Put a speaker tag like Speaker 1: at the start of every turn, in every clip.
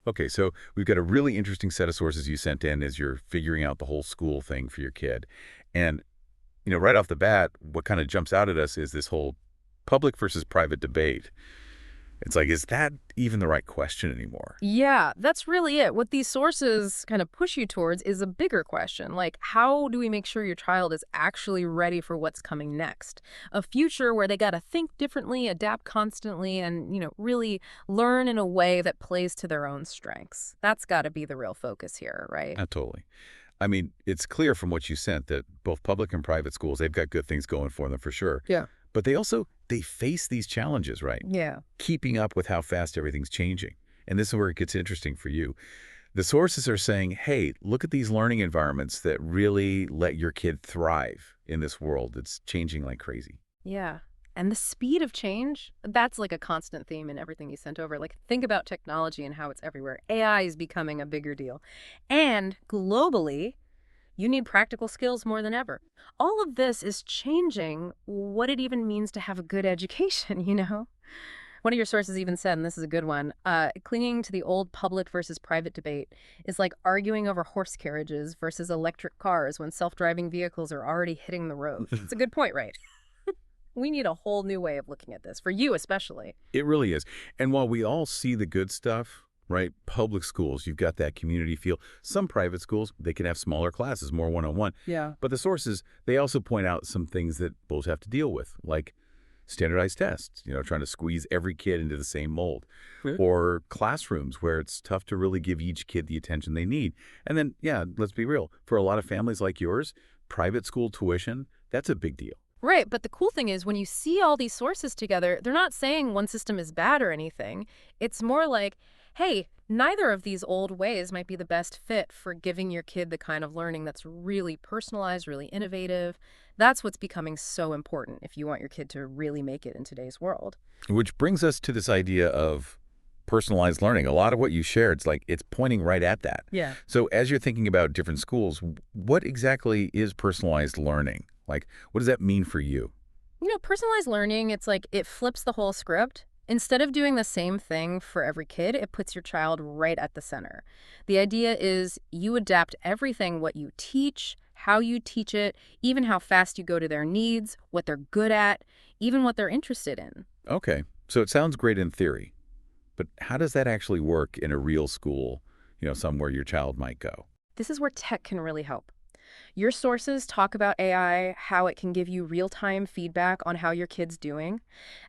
Speaker 1: Okay, so we've got a really interesting set of sources you sent in as you're figuring out the whole school thing for your kid. And, right off the bat, what kind of jumps out at us is this whole public versus private debate. It's like, is that even the right question anymore?
Speaker 2: Yeah, that's really it. What these sources kind of push you towards is a bigger question, like how do we make sure your child is actually ready for what's coming next? A future where they got to think differently, adapt constantly, and, really learn in a way that plays to their own strengths. That's got to be the real focus here, right?
Speaker 1: Totally. I mean, it's clear from what you sent that both public and private schools, they've got good things going for them for sure.
Speaker 2: Yeah.
Speaker 1: But they face these challenges, right?
Speaker 2: Yeah.
Speaker 1: Keeping up with how fast everything's changing. And this is where it gets interesting for you. The sources are saying, hey, look at these learning environments that really let your kid thrive in this world that's changing like crazy.
Speaker 2: Yeah. And the speed of change, that's like a constant theme in everything you sent over. Like, think about technology and how it's everywhere. AI is becoming a bigger deal. And globally, you need practical skills more than ever. All of this is changing what it even means to have a good education, you know? One of your sources even said, and this is a good one, clinging to the old public versus private debate is like arguing over horse carriages versus electric cars when self-driving vehicles are already hitting the road. It's a good point, right? We need a whole new way of looking at this, for you especially.
Speaker 1: It really is. And while we all see the good stuff, right, public schools, you've got that community feel. Some private schools, they can have smaller classes, more one-on-one.
Speaker 2: Yeah.
Speaker 1: But the sources, they also point out some things that both have to deal with, like standardized tests, trying to squeeze every kid into the same mold, or classrooms where it's tough to really give each kid the attention they need. And then, yeah, let's be real. For a lot of families like yours, private school tuition, that's a big deal.
Speaker 2: Right, but the cool thing is when you see all these sources together, they're not saying one system is bad or anything. It's more like, hey, neither of these old ways might be the best fit for giving your kid the kind of learning that's really personalized, really innovative. That's what's becoming so important if you want your kid to really make it in today's world.
Speaker 1: Which brings us to this idea of personalized learning. A lot of what you shared, it's pointing right at that.
Speaker 2: Yeah.
Speaker 1: So as you're thinking about different schools, what exactly is personalized learning? Like, what does that mean for you?
Speaker 2: Personalized learning, it's like it flips the whole script. Instead of doing the same thing for every kid, it puts your child right at the center. The idea is you adapt everything, what you teach, how you teach it, even how fast you go to their needs, what they're good at, even what they're interested in.
Speaker 1: Okay, so it sounds great in theory, but how does that actually work in a real school, somewhere your child might go?
Speaker 2: This is where tech can really help. Your sources talk about AI, how it can give you real-time feedback on how your kid's doing.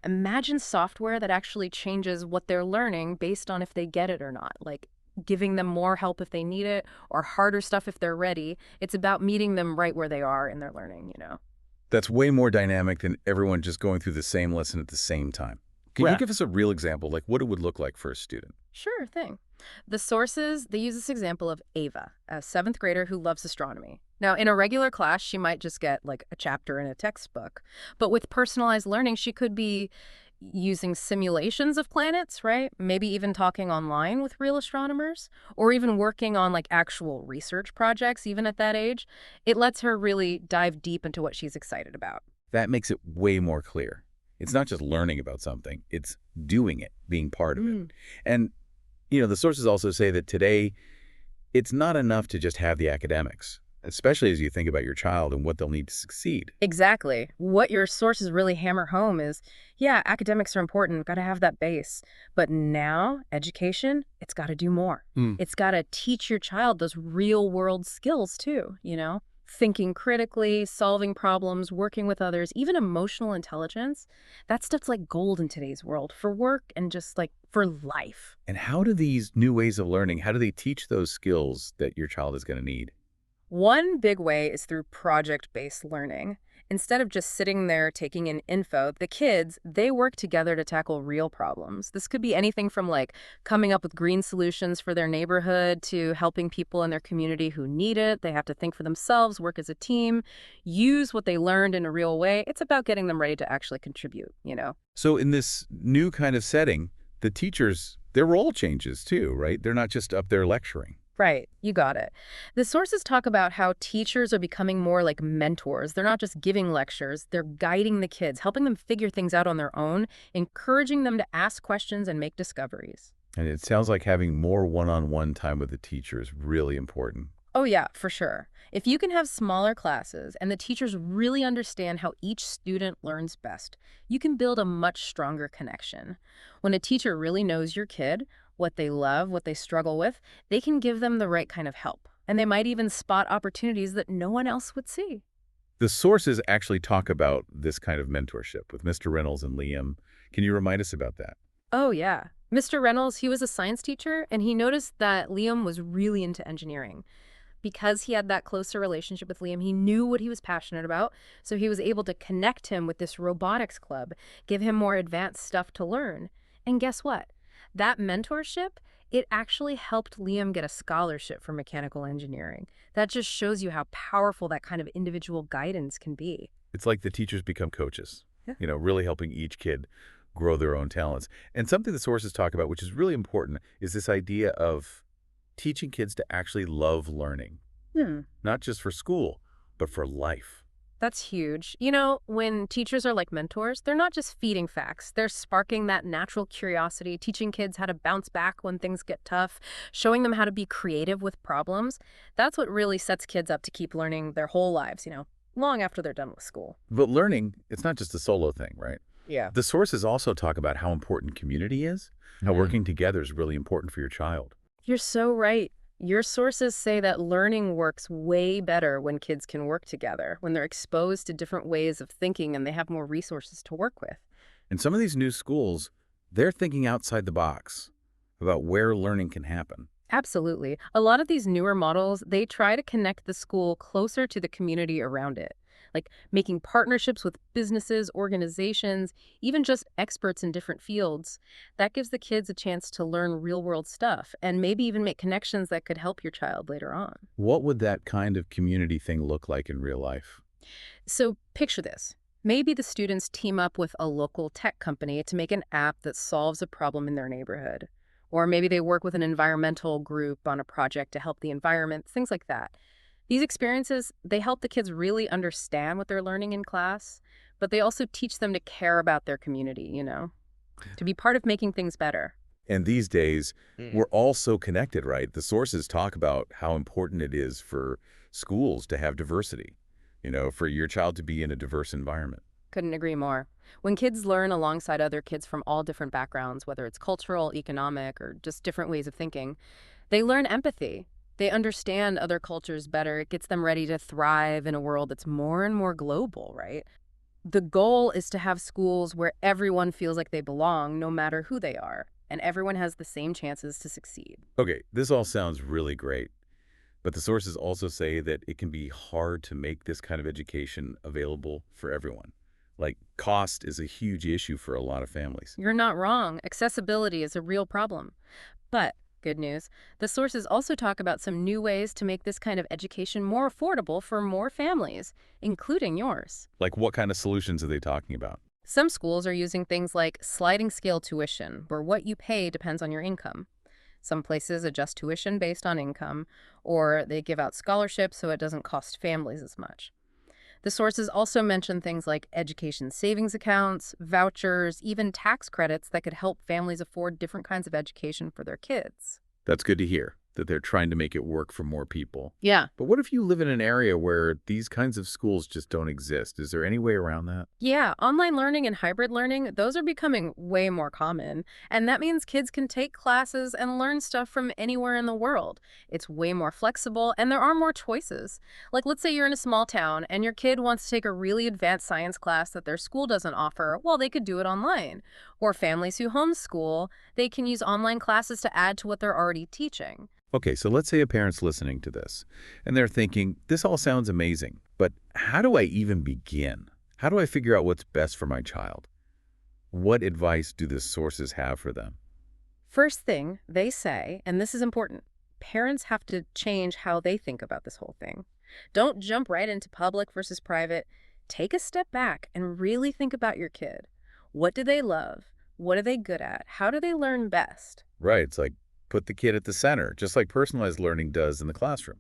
Speaker 2: Imagine software that actually changes what they're learning based on if they get it or not, like giving them more help if they need it or harder stuff if they're ready. It's about meeting them right where they are in their learning.
Speaker 1: That's way more dynamic than everyone just going through the same lesson at the same time. Can you
Speaker 2: Yeah.
Speaker 1: give us a real example, like what it would look like for a student?
Speaker 2: Sure thing. The sources, they use this example of Ava, a seventh grader who loves astronomy. Now, in a regular class, she might just get like a chapter in a textbook. But with personalized learning, she could be using simulations of planets, right? Maybe even talking online with real astronomers, or even working on like actual research projects, even at that age. It lets her really dive deep into what she's excited about.
Speaker 1: That makes it way more clear. It's not just learning about something, it's doing it, being part of it. And, the sources also say that today, it's not enough to just have the academics, especially as you think about your child and what they'll need to succeed.
Speaker 2: Exactly. What your sources really hammer home is, yeah, academics are important, got to have that base. But now, education, it's got to do more. It's got to teach your child those real world skills too. Thinking critically, solving problems, working with others, even emotional intelligence. That stuff's like gold in today's world for work and just like for life.
Speaker 1: And how do these new ways of learning, how do they teach those skills that your child is going to need?
Speaker 2: One big way is through project-based learning. Instead of just sitting there taking in info, the kids, they work together to tackle real problems. This could be anything from like coming up with green solutions for their neighborhood to helping people in their community who need it. They have to think for themselves, work as a team, use what they learned in a real way. It's about getting them ready to actually contribute.
Speaker 1: So in this new kind of setting, the teachers, their role changes too, right? They're not just up there lecturing.
Speaker 2: Right, you got it. The sources talk about how teachers are becoming more like mentors. They're not just giving lectures, they're guiding the kids, helping them figure things out on their own, encouraging them to ask questions and make discoveries.
Speaker 1: And it sounds like having more one-on-one time with the teacher is really important.
Speaker 2: Oh yeah, for sure. If you can have smaller classes and the teachers really understand how each student learns best, you can build a much stronger connection. When a teacher really knows your kid, what they love, what they struggle with, they can give them the right kind of help. And they might even spot opportunities that no one else would see.
Speaker 1: The sources actually talk about this kind of mentorship with Mr. Reynolds and Liam. Can you remind us about that?
Speaker 2: Oh, yeah. Mr. Reynolds, he was a science teacher, and he noticed that Liam was really into engineering. Because he had that closer relationship with Liam, he knew what he was passionate about, so he was able to connect him with this robotics club, give him more advanced stuff to learn. And guess what? That mentorship, it actually helped Liam get a scholarship for mechanical engineering. That just shows you how powerful that kind of individual guidance can be.
Speaker 1: It's like the teachers become coaches,
Speaker 2: Yeah.
Speaker 1: really helping each kid grow their own talents. And something the sources talk about, which is really important, is this idea of teaching kids to actually love learning,
Speaker 2: Hmm.
Speaker 1: not just for school, but for life.
Speaker 2: That's huge. When teachers are like mentors, they're not just feeding facts. They're sparking that natural curiosity, teaching kids how to bounce back when things get tough, showing them how to be creative with problems. That's what really sets kids up to keep learning their whole lives, long after they're done with school.
Speaker 1: But learning, it's not just a solo thing, right?
Speaker 2: Yeah.
Speaker 1: The sources also talk about how important community is, how working together is really important for your child.
Speaker 2: You're so right. Your sources say that learning works way better when kids can work together, when they're exposed to different ways of thinking and they have more resources to work with.
Speaker 1: And some of these new schools, they're thinking outside the box about where learning can happen.
Speaker 2: Absolutely. A lot of these newer models, they try to connect the school closer to the community around it, like making partnerships with businesses, organizations, even just experts in different fields. That gives the kids a chance to learn real-world stuff and maybe even make connections that could help your child later on.
Speaker 1: What would that kind of community thing look like in real life?
Speaker 2: So picture this. Maybe the students team up with a local tech company to make an app that solves a problem in their neighborhood. Or maybe they work with an environmental group on a project to help the environment, things like that. These experiences, they help the kids really understand what they're learning in class, but they also teach them to care about their community, to be part of making things better.
Speaker 1: And these days, we're all so connected, right? The sources talk about how important it is for schools to have diversity, for your child to be in a diverse environment.
Speaker 2: Couldn't agree more. When kids learn alongside other kids from all different backgrounds, whether it's cultural, economic, or just different ways of thinking, they learn empathy. They understand other cultures better. It gets them ready to thrive in a world that's more and more global, right? The goal is to have schools where everyone feels like they belong, no matter who they are, and everyone has the same chances to succeed.
Speaker 1: Okay, this all sounds really great, but the sources also say that it can be hard to make this kind of education available for everyone. Like, cost is a huge issue for a lot of families.
Speaker 2: You're not wrong. Accessibility is a real problem. But, good news, the sources also talk about some new ways to make this kind of education more affordable for more families, including yours.
Speaker 1: Like, what kind of solutions are they talking about?
Speaker 2: Some schools are using things like sliding scale tuition, where what you pay depends on your income. Some places adjust tuition based on income, or they give out scholarships so it doesn't cost families as much. The sources also mention things like education savings accounts, vouchers, even tax credits that could help families afford different kinds of education for their kids.
Speaker 1: That's good to hear, that they're trying to make it work for more people.
Speaker 2: Yeah.
Speaker 1: But what if you live in an area where these kinds of schools just don't exist? Is there any way around that?
Speaker 2: Yeah, online learning and hybrid learning, those are becoming way more common. And that means kids can take classes and learn stuff from anywhere in the world. It's way more flexible and there are more choices. Like, let's say you're in a small town and your kid wants to take a really advanced science class that their school doesn't offer. Well, they could do it online. Or families who homeschool, they can use online classes to add to what they're already teaching.
Speaker 1: Okay, so let's say a parent's listening to this, and they're thinking, this all sounds amazing, but how do I even begin? How do I figure out what's best for my child? What advice do the sources have for them?
Speaker 2: First thing they say, and this is important, parents have to change how they think about this whole thing. Don't jump right into public versus private. Take a step back and really think about your kid. What do they love? What are they good at? How do they learn best?
Speaker 1: Right, it's like put the kid at the center, just like personalized learning does in the classroom.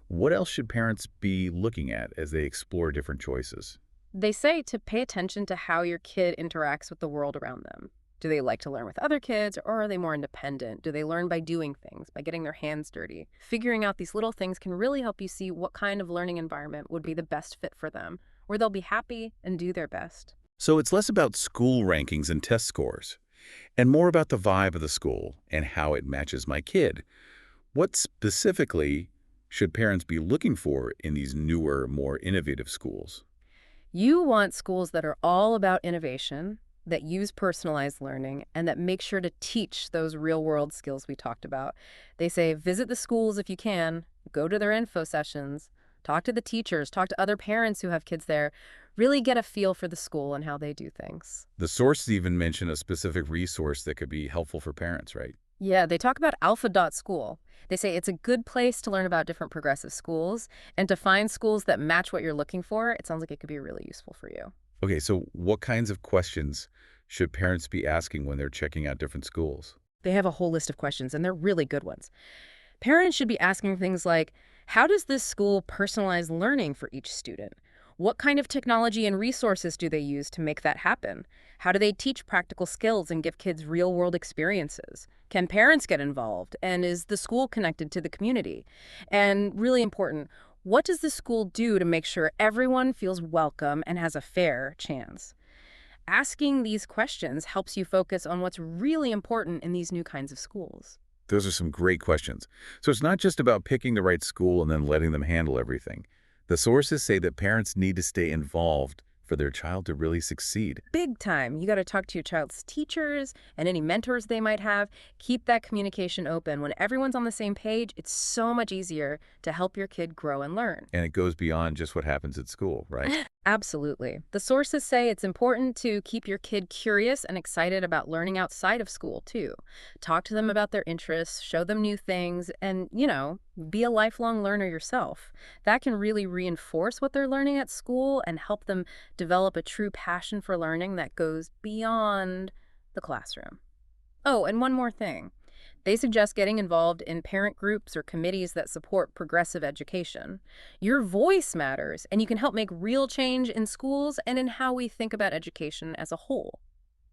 Speaker 1: What else should parents be looking at as they explore different choices?
Speaker 2: They say to pay attention to how your kid interacts with the world around them, Do they like to learn with other kids, or are they more independent? Do they learn by doing things, by getting their hands dirty? Figuring out these little things can really help you see what kind of learning environment would be the best fit for them, where they'll be happy and do their best.
Speaker 1: So it's less about school rankings and test scores, and more about the vibe of the school and how it matches my kid. What specifically should parents be looking for in these newer, more innovative schools?
Speaker 2: You want schools that are all about innovation, that use personalized learning, and that make sure to teach those real-world skills we talked about. They say visit the schools if you can, go to their info sessions, talk to the teachers, talk to other parents who have kids there, really get a feel for the school and how they do things.
Speaker 1: The sources even mention a specific resource that could be helpful for parents, right?
Speaker 2: Yeah, they talk about Alpha.school. They say it's a good place to learn about different progressive schools and to find schools that match what you're looking for. It sounds like it could be really useful for you.
Speaker 1: Okay, so what kinds of questions should parents be asking when they're checking out different schools?
Speaker 2: They have a whole list of questions, and they're really good ones. Parents should be asking things like, how does this school personalize learning for each student? What kind of technology and resources do they use to make that happen? How do they teach practical skills and give kids real-world experiences? Can parents get involved? And is the school connected to the community? And really important, what does the school do to make sure everyone feels welcome and has a fair chance? Asking these questions helps you focus on what's really important in these new kinds of schools.
Speaker 1: Those are some great questions. So it's not just about picking the right school and then letting them handle everything. The sources say that parents need to stay involved for their child to really succeed.
Speaker 2: Big time. You got to talk to your child's teachers and any mentors they might have. Keep that communication open. When everyone's on the same page, it's so much easier to help your kid grow and learn.
Speaker 1: And it goes beyond just what happens at school, right?
Speaker 2: Absolutely. The sources say it's important to keep your kid curious and excited about learning outside of school, too. Talk to them about their interests, show them new things, and, be a lifelong learner yourself. That can really reinforce what they're learning at school and help them develop a true passion for learning that goes beyond the classroom. Oh, and one more thing. They suggest getting involved in parent groups or committees that support progressive education. Your voice matters, and you can help make real change in schools and in how we think about education as a whole.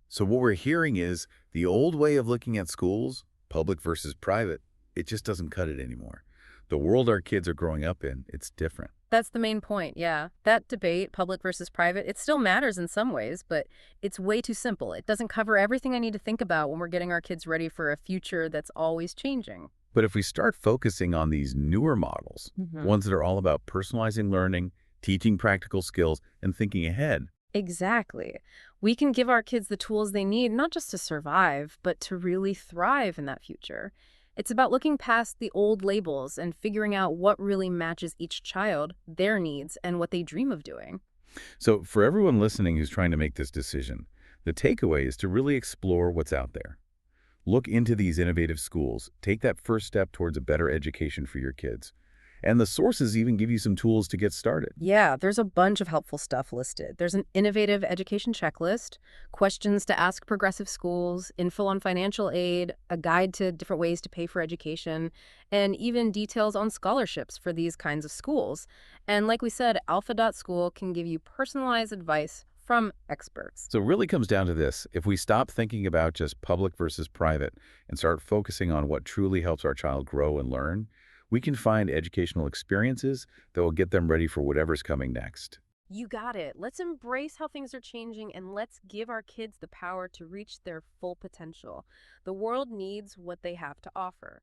Speaker 1: So what we're hearing is the old way of looking at schools, public versus private, it just doesn't cut it anymore. The world our kids are growing up in, it's different.
Speaker 2: That's the main point, yeah. That debate, public versus private, it still matters in some ways, but it's way too simple. It doesn't cover everything I need to think about when we're getting our kids ready for a future that's always changing.
Speaker 1: But if we start focusing on these newer models, ones that are all about personalizing learning, teaching practical skills, and thinking ahead,
Speaker 2: Exactly. We can give our kids the tools they need, not just to survive, but to really thrive in that future. It's about looking past the old labels and figuring out what really matches each child, their needs, and what they dream of doing.
Speaker 1: so for everyone listening who's trying to make this decision, the takeaway is to really explore what's out there. Look into these innovative schools. Take that first step towards a better education for your kids. And the sources even give you some tools to get started.
Speaker 2: Yeah, there's a bunch of helpful stuff listed. There's an innovative education checklist, questions to ask progressive schools, info on financial aid, a guide to different ways to pay for education, and even details on scholarships for these kinds of schools. And like we said, Alpha.school can give you personalized advice from experts.
Speaker 1: So it really comes down to this. If we stop thinking about just public versus private and start focusing on what truly helps our child grow and learn, we can find educational experiences that will get them ready for whatever's coming next.
Speaker 2: You got it. Let's embrace how things are changing and let's give our kids the power to reach their full potential. The world needs what they have to offer.